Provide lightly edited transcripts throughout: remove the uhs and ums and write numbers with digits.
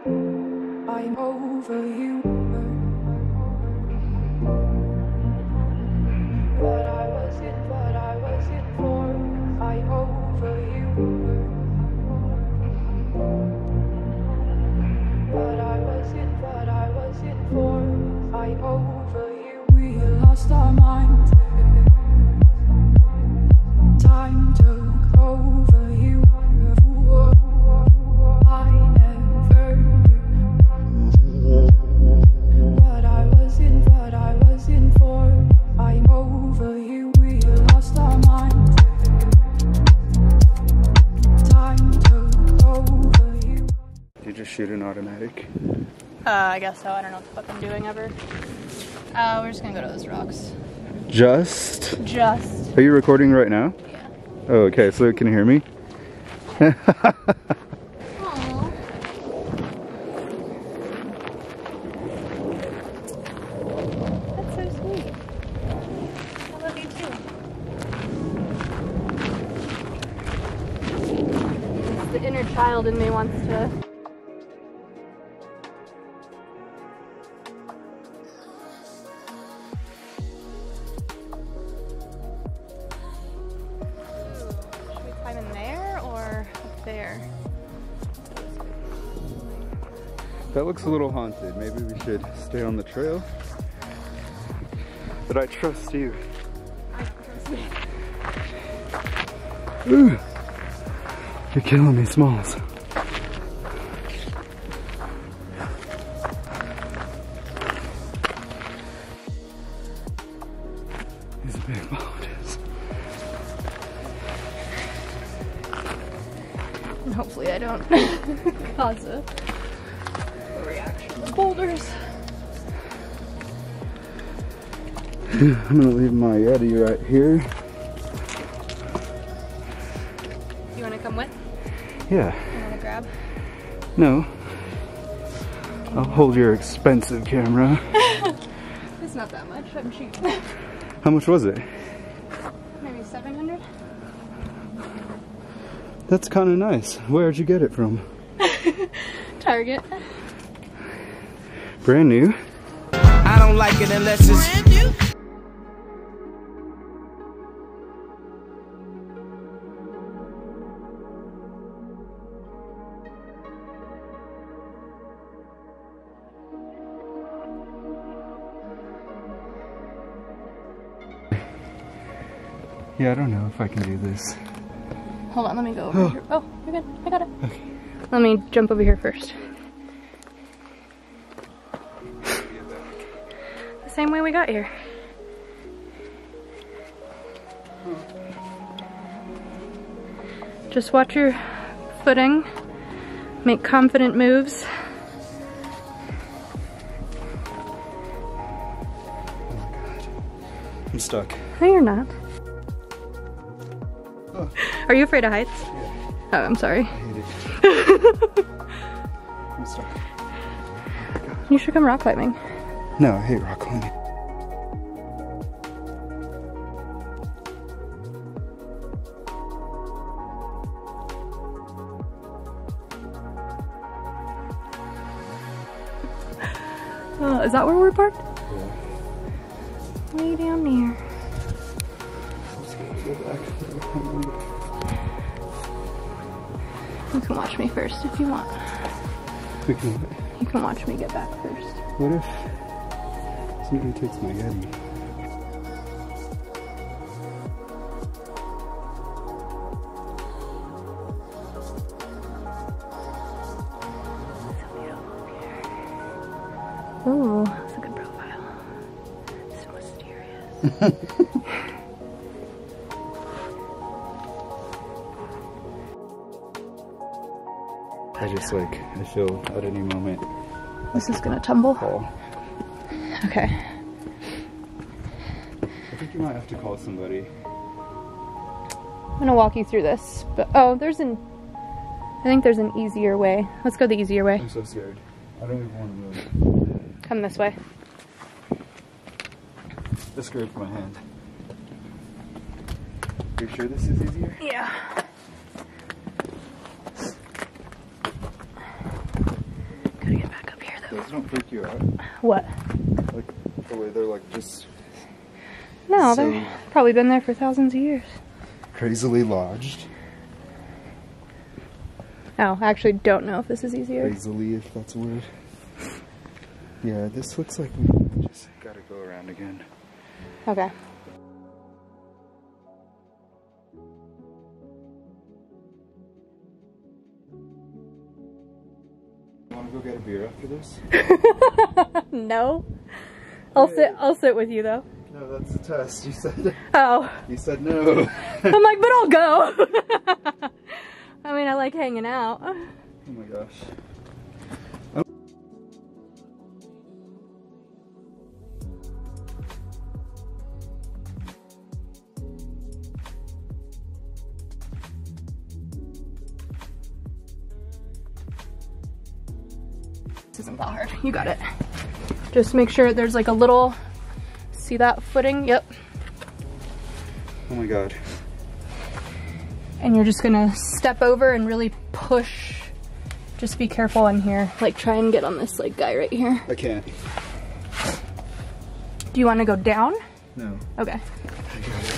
I'm over you. What I was in for. I'm over you. What I was in for. I'm over you. We lost our minds. Time took over you. I never knew what I was in for. I'm over you. We lost our minds. Time took over you. You just shoot an automatic? I guess so. I don't know what the fuck I'm doing ever. We're just gonna go to those rocks. Just? Just. Are you recording right now? Yeah. Oh, okay. So can you hear me? Aww. That's so sweet. I love you too. It's the inner child in me wants to. Should we climb in there or up there? That looks a little haunted. Maybe we should stay on the trail. But I trust you. I don't trust me. Ooh. You're killing me, Smalls. These big boulders. And hopefully I don't cause a reaction to boulders. I'm gonna leave my Yeti right here. You wanna come with? Yeah. You wanna grab? No. I'll hold your expensive camera. It's not that much, I'm cheap. How much was it? Maybe 700? That's kind of nice. Where'd you get it from? Target. Brand new. I don't like it unless it's brand new. Yeah, I don't know if I can do this. Hold on, let me go over here. Oh, you're good. I got it. Okay. Let me jump over here first. The same way we got here. Just watch your footing. Make confident moves. I'm stuck. No, you're not. Oh. Are you afraid of heights? Yeah. Oh, I'm sorry. I hate it. I'm stuck. You should come rock climbing. No, I hate rock climbing. Is that where we're parked? Yeah. Way down there. Go back. You can watch me first if you want. We can. You can watch me get back first. What if somebody takes my Yeti? Ooh, that's a good profile. So mysterious. I just I feel at any moment. This is gonna tumble. Fall. Okay. I think you might have to call somebody. I'm gonna walk you through this, but I think there's an easier way. Let's go the easier way. I'm so scared. I don't even want to move. Come this way. This scraped my hand. Are you sure this is easier? Yeah. Those don't freak you out? What? Like the way they're like just No, so they've probably been there for thousands of years. crazily lodged. Oh, I actually don't know if this is easier. Crazily, if that's a word. Yeah, this looks like we just gotta go around again. Okay. You wanna go get a beer after this? No. I'll sit with you though. No, that's a test. You said Oh. You said no. I'm like, but I'll go. I mean, I like hanging out. Oh my gosh. This isn't that hard. You got it. Just make sure there's like a little, see that footing? Yep. Oh my god. And you're just gonna step over and really push. Just be careful on here. Like try and get on this like guy right here. I can't. Do you want to go down? No. Okay. I got it.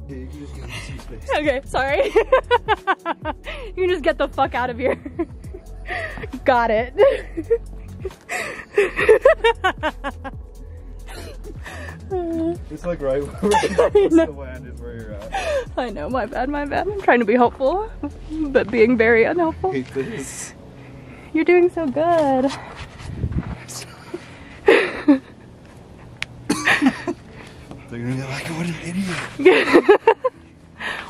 Yeah, you can just give me some space. Okay, sorry. You can just get the fuck out of here. Got it. It's like right where you're supposed to land is where you're at. I know, my bad, my bad. I'm trying to be helpful, but being very unhelpful. I hate this. You're doing so good. They're gonna be like, what an idiot.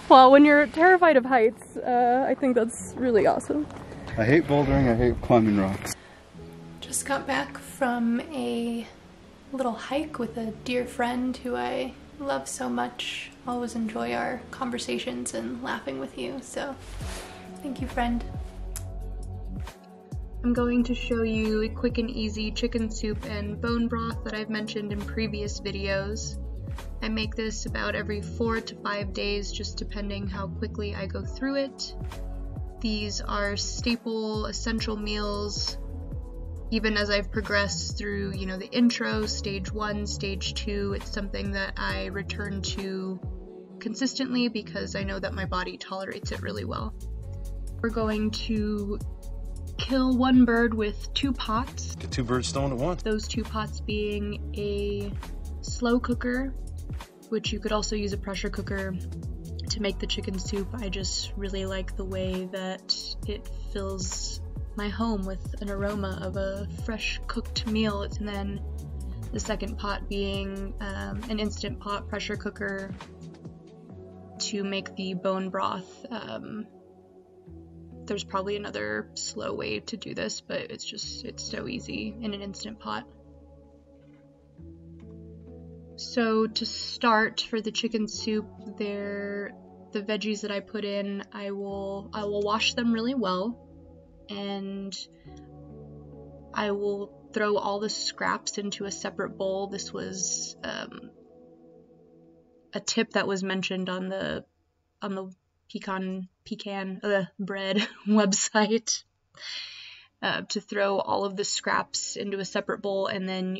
Well, when you're terrified of heights, I think that's really awesome. I hate bouldering, I hate climbing rocks. Just got back from a little hike with a dear friend who I love so much. Always enjoy our conversations and laughing with you, so thank you, friend. I'm going to show you a quick and easy chicken soup and bone broth that I've mentioned in previous videos. I make this about every 4 to 5 days, just depending how quickly I go through it. These are staple, essential meals. Even as I've progressed through, you know, the intro, stage 1, stage 2, it's something that I return to consistently because I know that my body tolerates it really well. We're going to kill one bird with 2 pots. Get 2 birds stoned at once. Those 2 pots being a slow cooker, which you could also use a pressure cooker to make the chicken soup. I just really like the way that it fills my home with an aroma of a fresh cooked meal. And then the second pot being an Instant Pot pressure cooker to make the bone broth. There's probably another slow way to do this, but it's so easy in an Instant Pot. So to start, for the chicken soup, the veggies that I put in, I will wash them really well, and I will throw all the scraps into a separate bowl. This was a tip that was mentioned on the pecan bread website, to throw all of the scraps into a separate bowl and then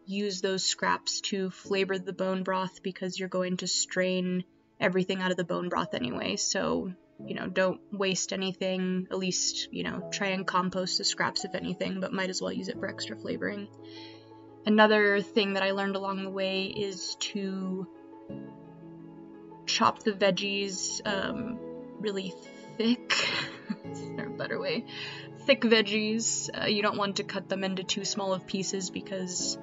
use those scraps to flavor the bone broth, because you're going to strain everything out of the bone broth anyway. So, you know, don't waste anything. At least, you know, try and compost the scraps if anything, but might as well use it for extra flavoring. Another thing that I learned along the way is to chop the veggies really thick. Is there a better way? Thick veggies. You don't want to cut them into too small of pieces, because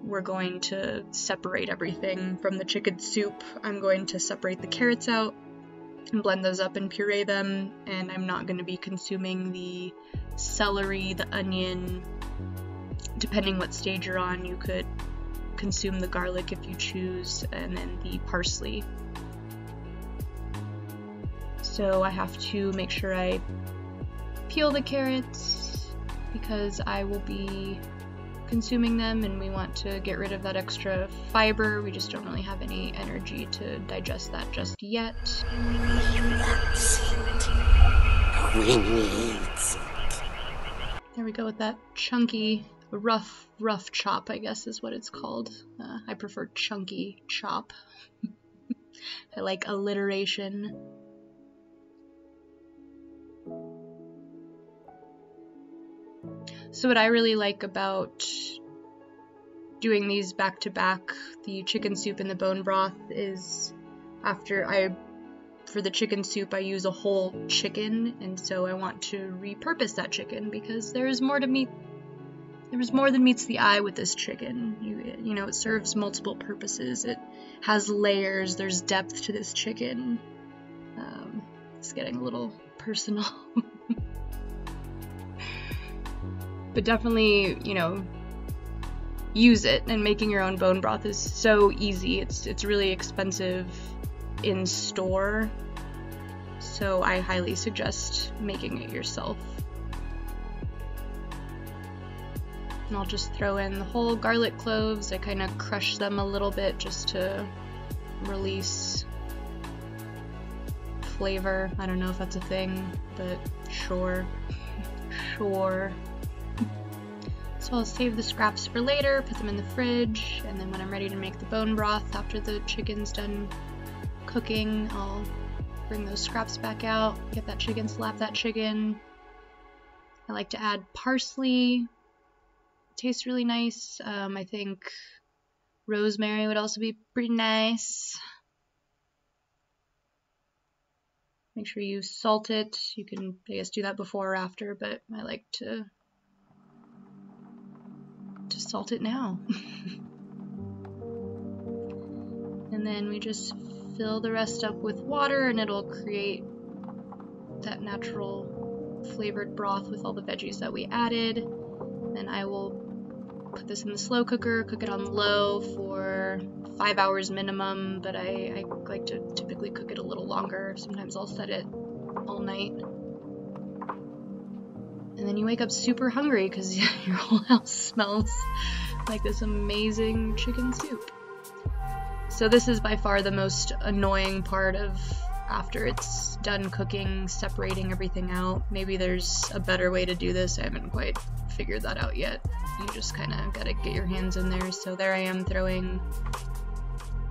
we're going to separate everything from the chicken soup. I'm going to separate the carrots out and blend those up and puree them, and I'm not going to be consuming the celery, the onion. Depending what stage you're on, you could consume the garlic if you choose, and then the parsley. So I have to make sure I peel the carrots because I will be consuming them, and we want to get rid of that extra fiber. We just don't really have any energy to digest that just yet. We need we go with that chunky, rough chop, I guess is what it's called. I prefer chunky chop. I like alliteration. So what I really like about doing these back to back, the chicken soup and the bone broth, is for the chicken soup I use a whole chicken, and so I want to repurpose that chicken because there's more than meets the eye with this chicken. You know, it serves multiple purposes. It has layers, there's depth to this chicken. It's getting a little personal. But definitely, you know, use it, and making your own bone broth is so easy. It's really expensive in store, so I highly suggest making it yourself. And I'll just throw in the whole garlic cloves. I kind of crush them a little bit just to release flavor. I don't know if that's a thing, but sure. So I'll save the scraps for later, put them in the fridge, and then when I'm ready to make the bone broth after the chicken's done cooking, I'll bring those scraps back out, get that chicken, slap that chicken. I like to add parsley. It tastes really nice. I think rosemary would also be pretty nice. Make sure you salt it. You can, I guess, do that before or after, but I like to salt it now. And then we just fill the rest up with water, and it'll create that natural flavored broth with all the veggies that we added. Then I will put this in the slow cooker, cook it on low for 5 hours minimum, but I like to typically cook it a little longer. Sometimes I'll set it all night. And then you wake up super hungry because your whole house smells like this amazing chicken soup. So this is by far the most annoying part of after it's done cooking, separating everything out. Maybe there's a better way to do this. I haven't quite figured that out yet. You just kind of gotta get your hands in there. So there I am throwing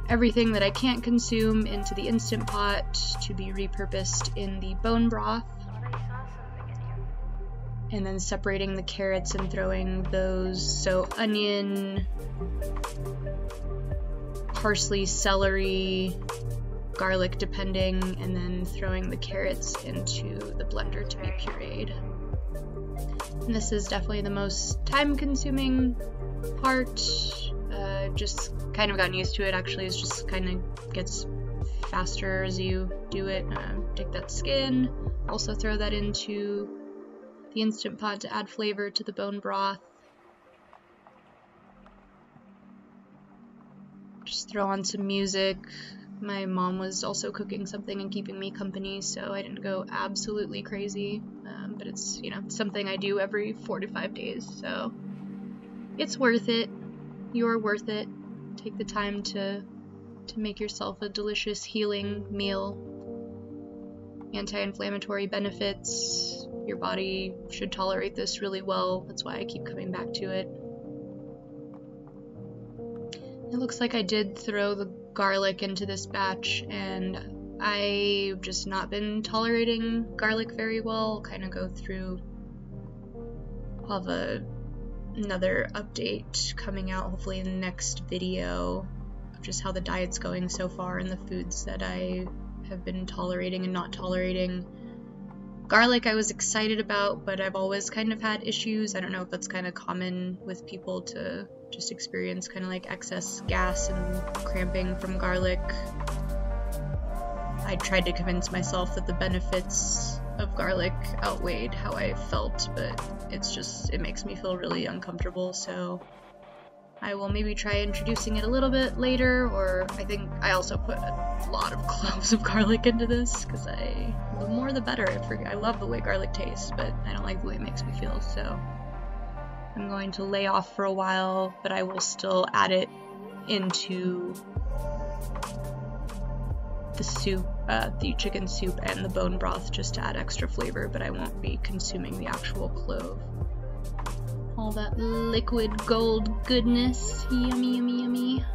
everything that I can't consume into the Instant Pot to be repurposed in the bone broth. And then separating the carrots and throwing those, so onion, parsley, celery, garlic depending, and then throwing the carrots into the blender to be pureed. And this is definitely the most time-consuming part. Just kind of gotten used to it. Actually, it just kind of gets faster as you do it. Take that skin, also throw that into the Instant Pot to add flavor to the bone broth. Just throw on some music. My mom was also cooking something and keeping me company, so I didn't go absolutely crazy. But it's, you know, something I do every 4 to 5 days, so it's worth it. You're worth it. Take the time to make yourself a delicious healing meal. Anti-inflammatory benefits. Your body should tolerate this really well. That's why I keep coming back to it. It looks like I did throw the garlic into this batch, and I've just not been tolerating garlic very well. I'll kind of go through. I'll have another update coming out hopefully in the next video of just how the diet's going so far and the foods that I have been tolerating and not tolerating. Garlic I was excited about, but I've always kind of had issues. I don't know if that's kind of common with people to just experience kind of like excess gas and cramping from garlic. I tried to convince myself that the benefits of garlic outweighed how I felt, but it makes me feel really uncomfortable, so I will maybe try introducing it a little bit later, or I think I also put a lot of cloves of garlic into this, because the more the better. I love the way garlic tastes, but I don't like the way it makes me feel, so I'm going to lay off for a while, but I will still add it into the soup, the chicken soup and the bone broth just to add extra flavor, but I won't be consuming the actual clove. All that liquid gold goodness. Yummy, yummy, yummy.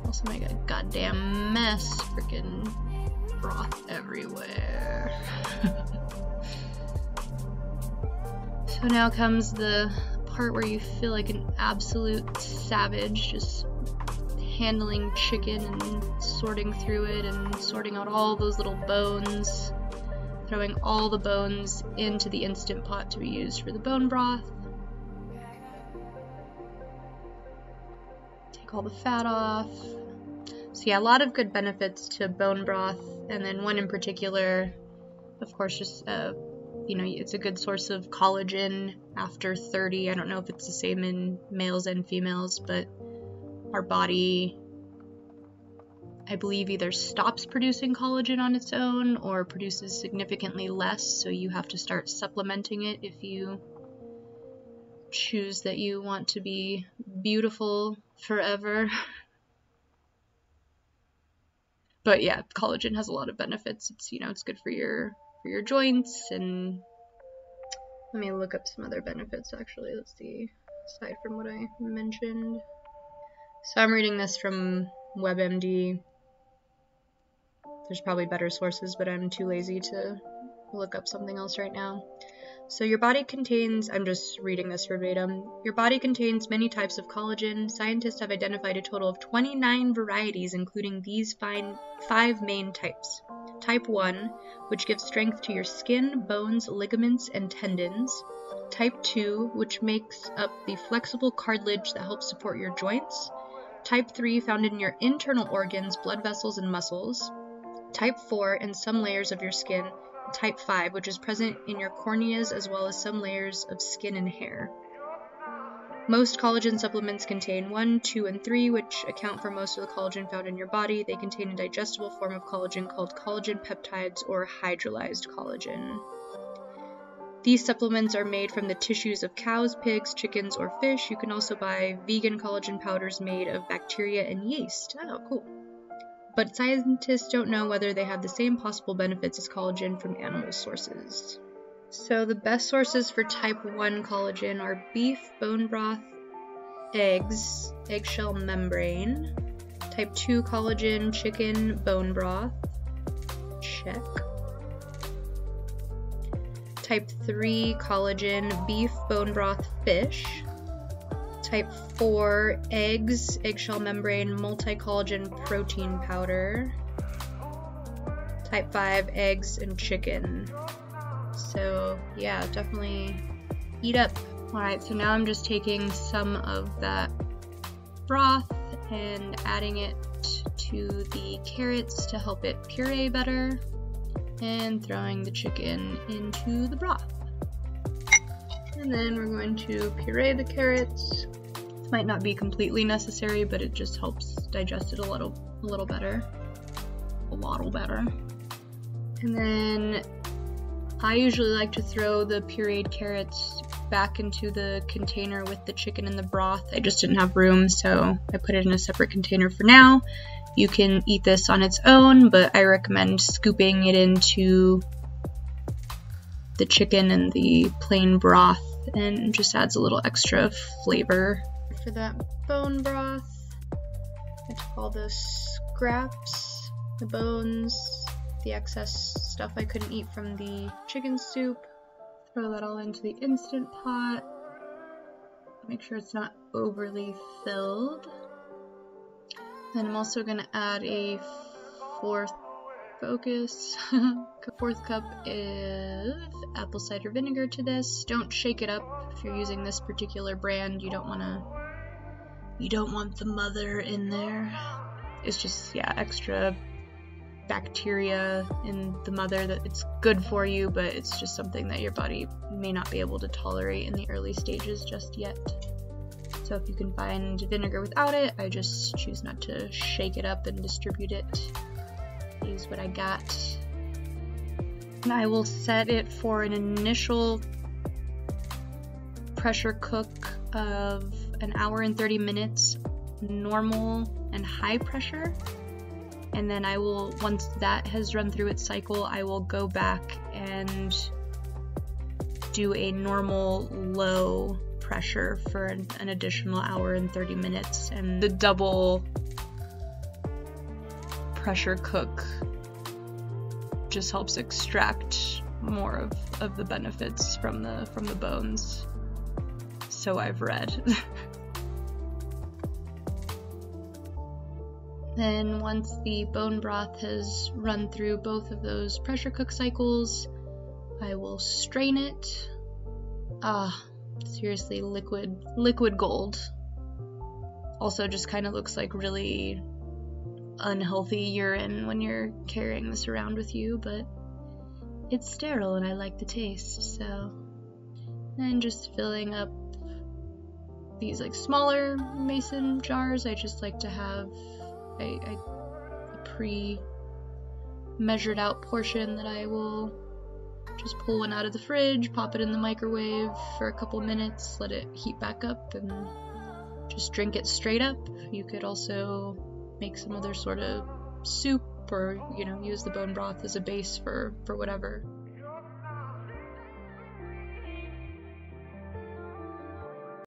Also make a goddamn mess. Freaking broth everywhere. So now comes the part where you feel like an absolute savage, just handling chicken and sorting through it and sorting out all those little bones, throwing all the bones into the Instant Pot to be used for the bone broth. Take all the fat off. So yeah, a lot of good benefits to bone broth, and then one in particular, of course, just you know, it's a good source of collagen after 30. I don't know if it's the same in males and females, but our body, I believe, either stops producing collagen on its own or produces significantly less, so you have to start supplementing it if you choose that you want to be beautiful forever. But yeah, collagen has a lot of benefits. It's, you know, it's good for your joints, and let me look up some other benefits actually. Let's see, aside from what I mentioned. So I'm reading this from WebMD. There's probably better sources, but I'm too lazy to look up something else right now. So your body contains, I'm just reading this verbatim, your body contains many types of collagen. Scientists have identified a total of 29 varieties, including these 5 main types. Type 1, which gives strength to your skin, bones, ligaments, and tendons. Type 2, which makes up the flexible cartilage that helps support your joints. Type 3, found in your internal organs, blood vessels, and muscles. Type 4, in some layers of your skin. Type 5, which is present in your corneas as well as some layers of skin and hair. Most collagen supplements contain 1, 2, and 3, which account for most of the collagen found in your body. They contain a digestible form of collagen called collagen peptides or hydrolyzed collagen. These supplements are made from the tissues of cows, pigs, chickens, or fish. You can also buy vegan collagen powders made of bacteria and yeast. Oh, cool. But scientists don't know whether they have the same possible benefits as collagen from animal sources. So the best sources for type 1 collagen are beef, bone broth, eggs, eggshell membrane. Type 2 collagen, chicken, bone broth. Check. Type 3 collagen, beef, bone broth, fish. Type 4, eggs, eggshell membrane, multi-collagen protein powder. Type 5, eggs and chicken. So yeah, definitely eat up. Alright, so now I'm just taking some of that broth and adding it to the carrots to help it puree better, and throwing the chicken into the broth. And then we're going to puree the carrots. This might not be completely necessary, but it just helps digest it a little better. A lot better. And then I usually like to throw the pureed carrots back into the container with the chicken and the broth. I just didn't have room, so I put it in a separate container for now. You can eat this on its own, but I recommend scooping it into the chicken and the plain broth, and just adds a little extra flavor. For that bone broth, I took all the scraps, the bones, the excess stuff I couldn't eat from the chicken soup. Throw that all into the Instant Pot. Make sure it's not overly filled. Then I'm also going to add a fourth cup of apple cider vinegar to this. Don't shake it up if you're using this particular brand. You don't want the mother in there. It's just, yeah, extra bacteria in the mother that it's good for you, but it's just something that your body may not be able to tolerate in the early stages just yet. So if you can find vinegar without it, I just choose not to shake it up and distribute it. Use what I got. And I will set it for an initial pressure cook of an hour and 30 minutes, normal and high pressure. And then I will, once that has run through its cycle, I will go back and do a normal low pressure for an additional hour and 30 minutes. And the double pressure cook just helps extract more of the benefits from the bones. So I've read. Then once the bone broth has run through both of those pressure cook cycles, I will strain it. Seriously, liquid gold. Also just kind of looks like really unhealthy urine when you're carrying this around with you, but it's sterile and I like the taste, so. And just filling up these like smaller mason jars. I just like to have a pre-measured out portion that I will just pull one out of the fridge, pop it in the microwave for a couple minutes, let it heat back up, and just drink it straight up. You could also make some other sort of soup, or, you know, use the bone broth as a base for whatever.